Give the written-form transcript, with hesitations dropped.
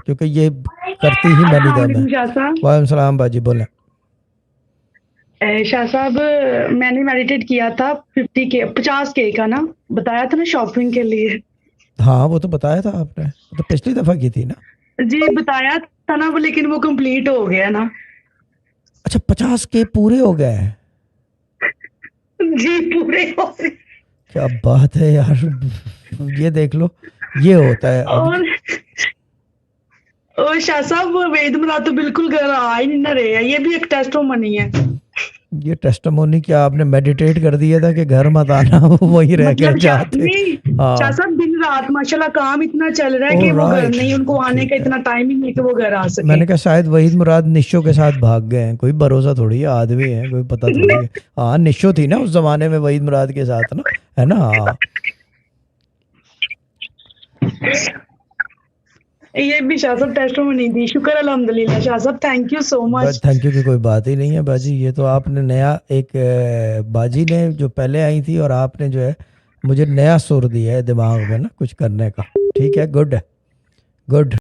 کیونکہ یہ کرتی ہی السلام مینی دم ہے. علیکم شاہ صاحب. وعلیکم السلام باجی بولیں. شاہ صاحب میں نے میڈیٹیٹ کیا تھا 50K کا نا، بتایا تھا نا شاپنگ کے لیے. ہاں وہ تو بتایا تھا آپ نے، وہ تو پچھلی دفعہ کی تھی نا. جی بتایا تھا نا وہ، لیکن وہ کمپلیٹ ہو گیا نا. اچھا 50K پورے ہو گئے ہیں. جی پورے ہو گئے. کیا بات ہے یار، یہ دیکھ لو یہ ہوتا ہے. اب اور شاہ صاحب وہ وید مراد تو بالکل گھر آ ہی نہیں نہ رہے ہیں، یہ بھی ایک ٹیسٹ منی ہے. یہ ٹیسٹمونی کیا آپ نے میڈیٹیٹ کر دیا تھا کہ گھر مت آنا، وہی رہ گئے مطلب جاتے. نہیں ہاں شاہ صاحب دن رات ماشاءاللہ کام اتنا چل رہا ہے او کہ وہ گھر رائٹ نہیں، ان کو آنے کا ٹھیک ہے. اتنا ٹائم ہی نہیں کہ وہ گھر آ میں سکے. نے کہا شاید وحید مراد نشو کے ساتھ بھاگ گئے ہیں، کوئی بھروسہ تھوڑی ہے، آدمی ہے کوئی پتہ تھوڑی ہے. ہاں نشو تھی نا اس زمانے میں وحید مراد کے ساتھ نا، ہے نا. ہاں یہ بھی شاہ صاحب ٹیسٹ منی تھی. شکر الحمدللہ شاہ صاحب، thank you so much. Thank you کی کوئی بات ہی نہیں ہے باجی. یہ تو آپ نے نیا ایک باجی نے جو پہلے آئی تھی اور آپ نے جو ہے مجھے نیا سر دیا ہے دماغ میں نا کچھ کرنے کا. ٹھیک ہے، گڈ گڈ.